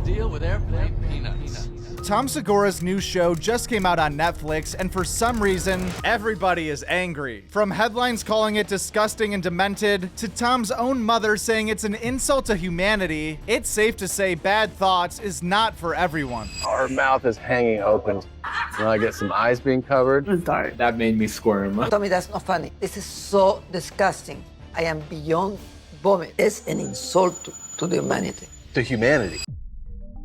deal with airplane peanuts? Tom Segura's new show just came out on Netflix, and for some reason, everybody is angry. From headlines calling it disgusting and demented, to Tom's own mother saying it's an insult to humanity, it's safe to say Bad Thoughts is not for everyone. Our mouth is hanging open. Now I get some eyes being covered. I'm sorry. That made me squirm. Tommy, that's not funny. This is so disgusting. I am beyond vomit. It's an insult to the humanity. To humanity.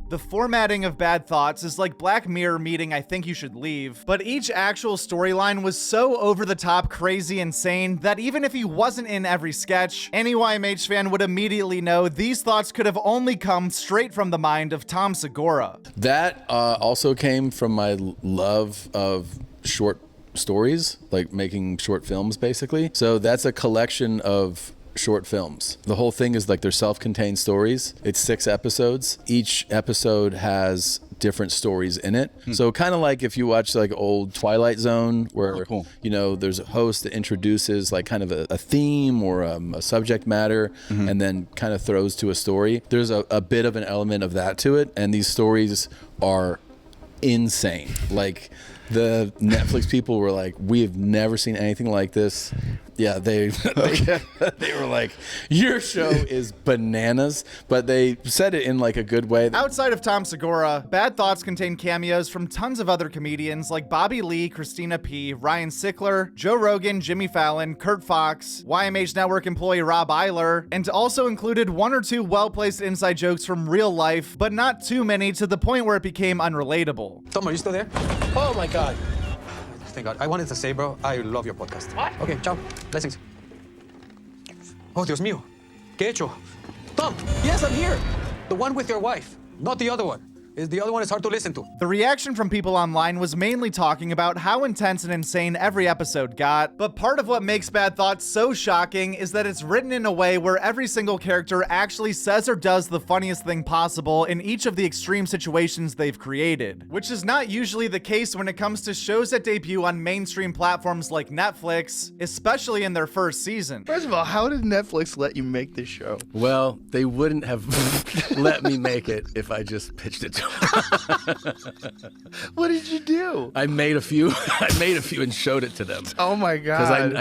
The formatting of Bad Thoughts is like Black Mirror meeting I Think You Should Leave, but each actual storyline was so over-the-top crazy insane that even if he wasn't in every sketch, any YMH fan would immediately know these thoughts could have only come straight from the mind of Tom Segura. That also came from my love of short stories, like making short films basically. So that's a collection of short films. The whole thing is like they're self-contained stories. It's 6 episodes. Each episode has different stories in it. So kind of like if you watch like old Twilight Zone where, you know, there's a host that introduces like kind of a theme or a subject matter and then kind of throws to a story. There's a bit of an element of that to it. And these stories are insane. Like the Netflix people were like, we have never seen anything like this. Yeah, they were like, your show is bananas, but they said it in like a good way. Outside of Tom Segura, Bad Thoughts contain cameos from tons of other comedians like Bobby Lee, Christina P., Ryan Sickler, Joe Rogan, Jimmy Fallon, Kurt Fox, YMH Network employee Rob Eiler, and also included 1 or 2 well-placed inside jokes from real life, but not too many to the point where it became unrelatable. Tom, are you still there? Oh my God. Thank God. I wanted to say, bro, I love your podcast. What? Okay, ciao. Blessings. Oh, Dios mío. ¿Qué he hecho? Tom, yes, I'm here. The one with your wife, not the other one. The other one is hard to listen to. The reaction from people online was mainly talking about how intense and insane every episode got, but part of what makes Bad Thoughts so shocking is that it's written in a way where every single character actually says or does the funniest thing possible in each of the extreme situations they've created, which is not usually the case when it comes to shows that debut on mainstream platforms like Netflix, especially in their first season. First of all, how did Netflix let you make this show? Well, they wouldn't have let me make it if I just pitched it to them. What did you do? I made a few and showed it to them. Oh my God. Because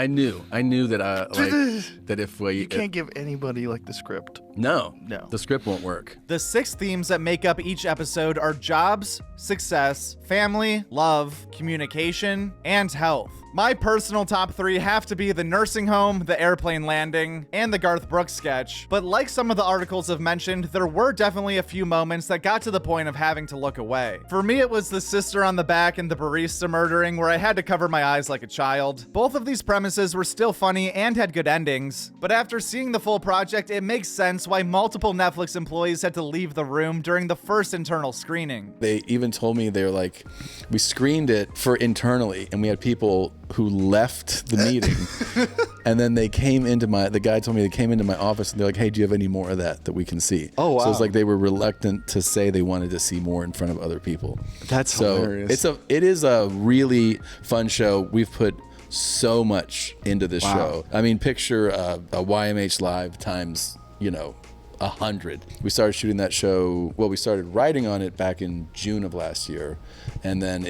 I knew that that if we... You can't give anybody like the script. No. No. The script won't work. The 6 themes that make up each episode are jobs, success, family, love, communication, and health. My personal top 3 have to be the nursing home, the airplane landing, and the Garth Brooks sketch. But like some of the articles have mentioned, there were definitely a few moments that got to the point of having to look away. For me, it was the sister on the back and the barista murdering where I had to cover my eyes like a child. Both of these premises were still funny and had good endings, but after seeing the full project, it makes sense why multiple Netflix employees had to leave the room during the first internal screening. They even told me, they were like, we screened it for internally and we had people who left the meeting and then they came into the guy told me they came into my office and they're like, hey, do you have any more of that we can see? Oh, wow. So it's like they were reluctant to say they wanted to see more in front of other people. That's hilarious. It is a really fun show. We've put so much into this show. I mean, picture a YMH Live times, 100. We started shooting that show, we started writing on it back in June of last year, and then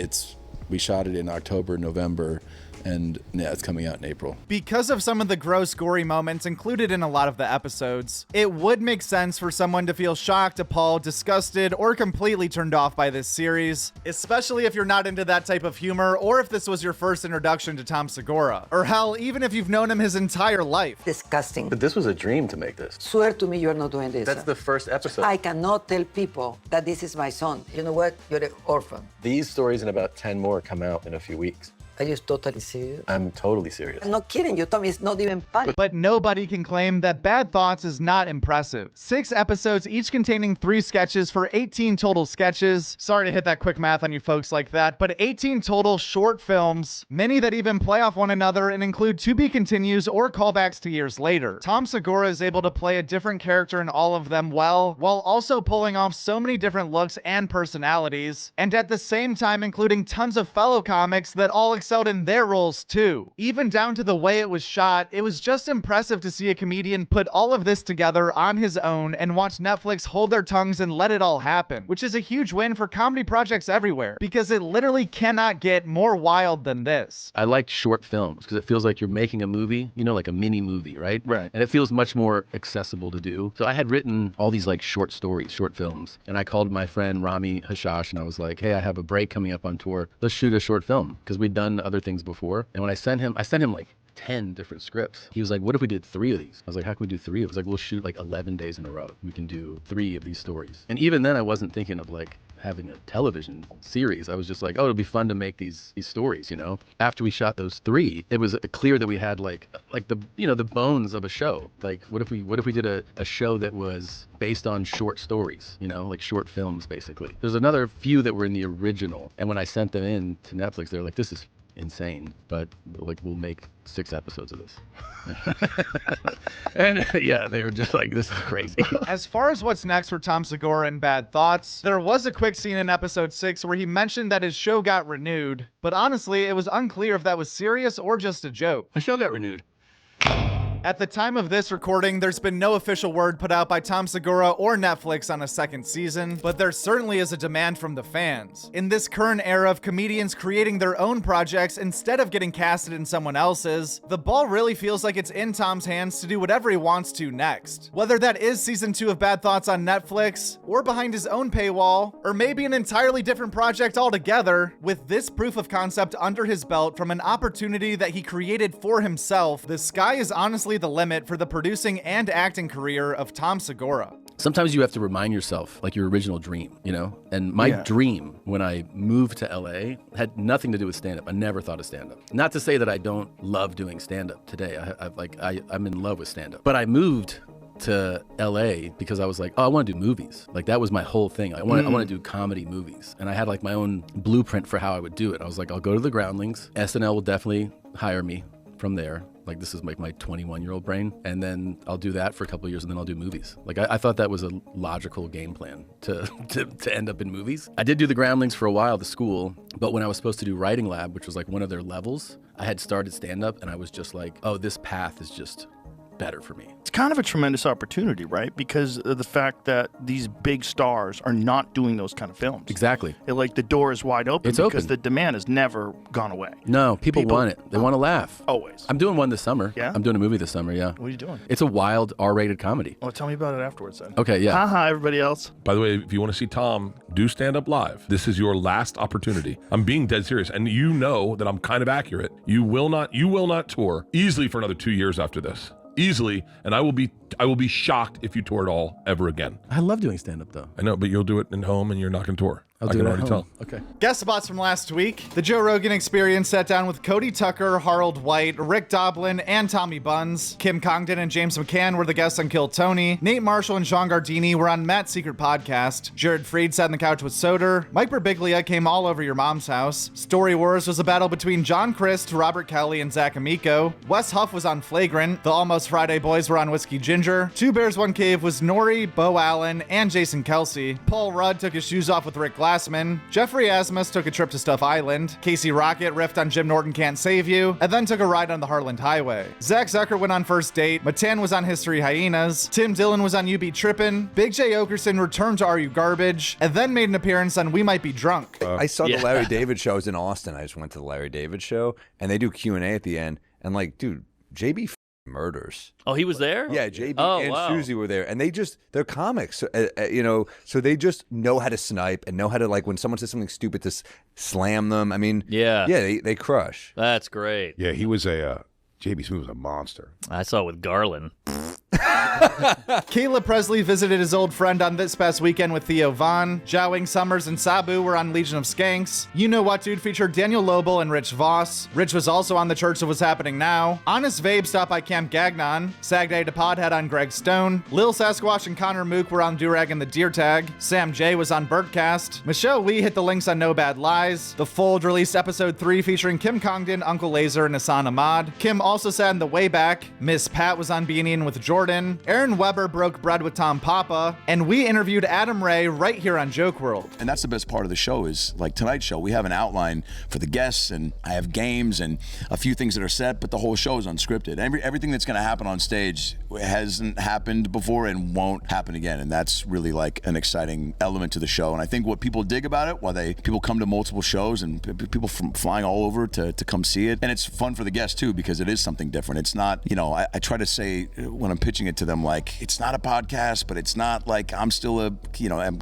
we shot it in October, November, and yeah, it's coming out in April. Because of some of the gross, gory moments included in a lot of the episodes, it would make sense for someone to feel shocked, appalled, disgusted, or completely turned off by this series, especially if you're not into that type of humor, or if this was your first introduction to Tom Segura, or hell, even if you've known him his entire life. Disgusting. But this was a dream to make this. Swear to me you are not doing this. That's the first episode. I cannot tell people that this is my son. You know what? You're an orphan. These stories and about 10 more come out in a few weeks. Are you totally serious? I'm totally serious. I'm not kidding you, Tommy. It's not even funny. But nobody can claim that Bad Thoughts is not impressive. 6 episodes, each containing 3 sketches for 18 total sketches. Sorry to hit that quick math on you folks like that, but 18 total short films, many that even play off one another and include to be continues or callbacks to years later. Tom Segura is able to play a different character in all of them well, while also pulling off so many different looks and personalities, and at the same time including tons of fellow comics that all excelled in their roles too. Even down to the way it was shot, it was just impressive to see a comedian put all of this together on his own and watch Netflix hold their tongues and let it all happen, which is a huge win for comedy projects everywhere, because it literally cannot get more wild than this. I liked short films because it feels like you're making a movie, you know, like a mini movie, right? Right. And it feels much more accessible to do. So I had written all these like short stories, short films, and I called my friend Rami Hashash and I was like, hey, I have a break coming up on tour. Let's shoot a short film, because we'd done other things before. And when I sent him like 10 different scripts. He was like, what if we did 3 of these? I was like, how can we do 3? It was like, we'll shoot like 11 days in a row. We can do 3 of these stories. And even then I wasn't thinking of like having a television series. I was just like, oh, it'll be fun to make these stories, you know? After we shot those 3, it was clear that we had like the, you know, the bones of a show. Like, what if we did a show that was based on short stories, you know, like short films, basically. There's another few that were in the original. And when I sent them in to Netflix, they're like, this is insane, but like, we'll make 6 episodes of this. And yeah, they were just like, this is crazy. As far as what's next for Tom Segura and Bad Thoughts, there was a quick scene in episode 6 where he mentioned that his show got renewed, but honestly, it was unclear if that was serious or just a joke. My show got renewed. At the time of this recording, there's been no official word put out by Tom Segura or Netflix on a second season, but there certainly is a demand from the fans. In this current era of comedians creating their own projects instead of getting casted in someone else's, the ball really feels like it's in Tom's hands to do whatever he wants to next. Whether that is season 2 of Bad Thoughts on Netflix, or behind his own paywall, or maybe an entirely different project altogether, with this proof of concept under his belt from an opportunity that he created for himself, the sky is honestly the limit for the producing and acting career of Tom Segura. Sometimes you have to remind yourself, like, your original dream, you know? And my dream when I moved to LA had nothing to do with stand-up. I never thought of stand-up. Not to say that I don't love doing stand-up today. I'm in love with stand-up. But I moved to LA because I was like, oh, I want to do movies. Like, that was my whole thing. I want to do comedy movies. And I had like my own blueprint for how I would do it. I was like, I'll go to the Groundlings. SNL will definitely hire me from there. Like, this is like my 21-year-old brain. And then I'll do that for a couple of years and then I'll do movies. Like, I thought that was a logical game plan to end up in movies. I did do the Groundlings for a while, the school, but when I was supposed to do Writing Lab, which was like one of their levels, I had started stand-up and I was just like, oh, this path is just better for me. It's kind of a tremendous opportunity, right? Because of the fact that these big stars are not doing those kind of films. Exactly. Like, the door is wide open because the demand has never gone away. No, people want it. They want to laugh. Always. I'm doing one this summer. Yeah? I'm doing a movie this summer, yeah. What are you doing? It's a wild R-rated comedy. Well, tell me about it afterwards then. Okay, yeah. Haha, everybody else. By the way, if you want to see Tom do stand-up live, this is your last opportunity. I'm being dead serious, and you know that I'm kind of accurate. You will not tour easily for another 2 years after this. Easily, and I will be shocked if you tour at all ever again. I love doing stand-up though. I know, but you'll do it at home and you're not going to tour. I'll I do can it at already home. tell. Okay. Guest spots from last week. The Joe Rogan Experience sat down with Cody Tucker, Harold White, Rick Doblin, and Tommy Buns. Kim Congdon and James McCann were the guests on Kill Tony. Nate Marshall and Sean Gardini were on Matt's Secret Podcast. Jared Freed sat on the couch with Soder. Mike Birbiglia came all over your mom's house. Story Wars was a battle between John Christ, Robert Kelly, and Zach Amico. Wes Huff was on Flagrant. The Almost Friday Boys were on Whiskey Ginger. Two Bears, One Cave was Nori, Bo Allen, and Jason Kelsey. Paul Rudd took his shoes off with Rick Glassman. Jeffrey Asmus took a trip to Stuff Island. Casey Rocket riffed on Jim Norton Can't Save You, and then took a ride on the Heartland Highway. Zach Zucker went on First Date. Matan was on History Hyenas. Tim Dillon was on You Be Trippin'. Big J Okerson returned to Are You Garbage, and then made an appearance on We Might Be Drunk. I saw the Larry David show. I was in Austin. I just went to the Larry David show, and they do Q&A at the end. And like, dude, JB murders. Oh, he was there? Yeah, JB and Susie were there, and they're comics, you know, so they just know how to snipe and know how to, like, when someone says something stupid, to slam them. I mean, they crush. That's great. Yeah, he was JB Smooth was a monster. I saw it with Garland. Caleb Presley visited his old friend on This Past Weekend with Theo Vaughn. Jiawing Summers and Sabu were on Legion of Skanks. You Know What Dude featured Daniel Lobel and Rich Voss. Rich was also on The Church of What's Happening Now. Honest Vabe stopped by Camp Gagnon. Sagday DePod had on Greg Stone. Lil Sasquatch and Connor Mook were on Durag and the Deer Tag. Sam J was on Birdcast. Michelle Lee hit the links on No Bad Lies. The Fold released episode 3 featuring Kim Congdon, Uncle Laser, and Hassan Ahmad. Kim also sat in The Way Back. Miss Pat was on Beanie and with Jordan. Tom, Aaron Weber broke bread with Tom Papa, and we interviewed Adam Ray right here on Joke World. And that's the best part of the show is, like tonight's show, we have an outline for the guests, and I have games and a few things that are set, but the whole show is unscripted. Everything that's going to happen on stage hasn't happened before and won't happen again, and that's really like an exciting element to the show. And I think what people dig about it, why people come to multiple shows and people from flying all over to come see it, and it's fun for the guests too because it is something different. It's not, you know, I try to say when I'm pitching it to them, like, it's not a podcast, but it's not like I'm still a, you know, I'm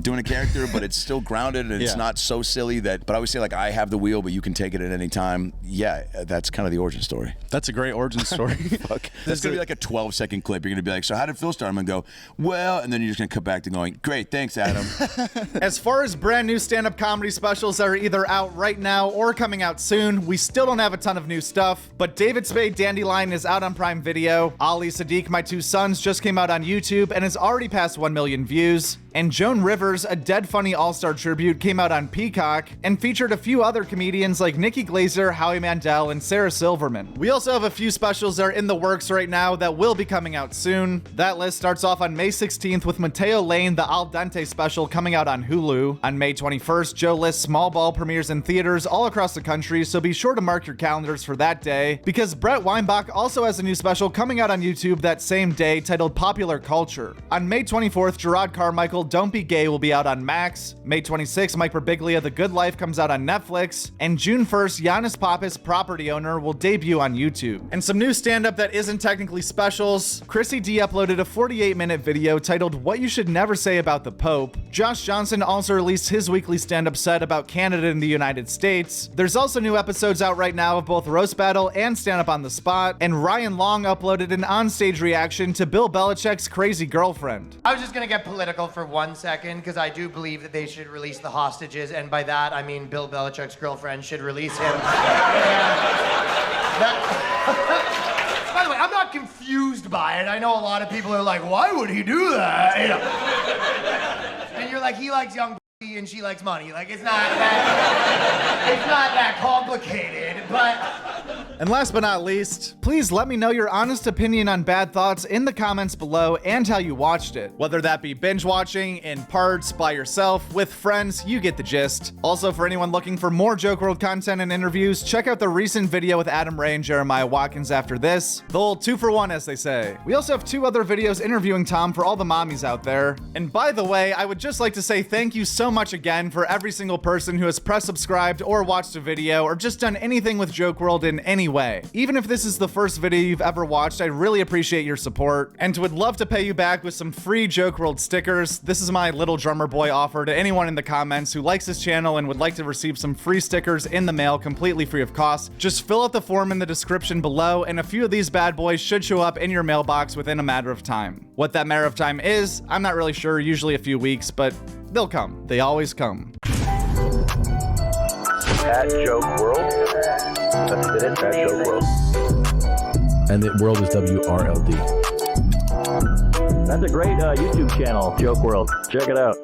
doing a character, but it's still grounded and it's not so silly that, but I always say, like, I have the wheel, but you can take it at any time. Yeah, that's kind of the origin story. That's a great origin story. Fuck. That's going to be like a 12-second clip. You're going to be like, so how did Phil start? I'm going to go, well, and then you're just going to cut back to going, great, thanks, Adam. As far as brand new stand-up comedy specials that are either out right now or coming out soon, we still don't have a ton of new stuff, but David Spade Dandelion is out on Prime Video. Ali Sadiq, My Two Sons, just came out on YouTube and has already passed 1 million views. And Joan Rivers, a Dead Funny All-Star tribute, came out on Peacock and featured a few other comedians like Nikki Glazer, Howie Mandel, and Sarah Silverman. We also have a few specials that are in the works right now that will be coming out soon. That list starts off on May 16th with Mateo Lane, the Al Dente special, coming out on Hulu. On May 21st, Joe List's Small Ball premieres in theaters all across the country, so be sure to mark your calendars for that day, because Brett Weinbach also has a new special coming out on YouTube that same day titled Popular Culture. On May 24th, Gerard Carmichael, Don't Be Gay will be out on Max. May 26th, Mike Birbiglia, The Good Life comes out on Netflix. And June 1st, Giannis Pappas, Property Owner, will debut on YouTube. And some new stand-up that isn't technically specials. Chrissy D uploaded a 48-minute video titled What You Should Never Say About the Pope. Josh Johnson also released his weekly stand-up set about Canada and the United States. There's also new episodes out right now of both Roast Battle and Stand Up on the Spot. And Ryan Long uploaded an onstage reaction to Bill Belichick's Crazy Girlfriend. I was just gonna get political for 1 second because I do believe that they should release the hostages, and by that I mean Bill Belichick's girlfriend should release him. By the way, I'm not confused by it. I know a lot of people are like, why would he do that? You know? And you're like, he likes young and she likes money. Like, it's not that complicated, but... And last but not least, please let me know your honest opinion on Bad Thoughts in the comments below and how you watched it. Whether that be binge watching, in parts, by yourself, with friends, you get the gist. Also, for anyone looking for more Joke World content and interviews, check out the recent video with Adam Ray and Jeremiah Watkins after this. The old 2 for 1, as they say. We also have 2 other videos interviewing Tom for all the mommies out there. And by the way, I would just like to say thank you so much again for every single person who has pressed subscribed or watched a video or just done anything with Joke World in any way. Even if this is the first video you've ever watched, I really appreciate your support and would love to pay you back with some free Joke World stickers. This is my little drummer boy offer to anyone in the comments who likes this channel and would like to receive some free stickers in the mail completely free of cost. Just fill out the form in the description below and a few of these bad boys should show up in your mailbox within a matter of time. What that matter of time is, I'm not really sure, usually a few weeks, but they'll come. They always come. At Joke World. That's it, at Joke World. And the world is WRLD. That's a great YouTube channel, Joke World. Check it out.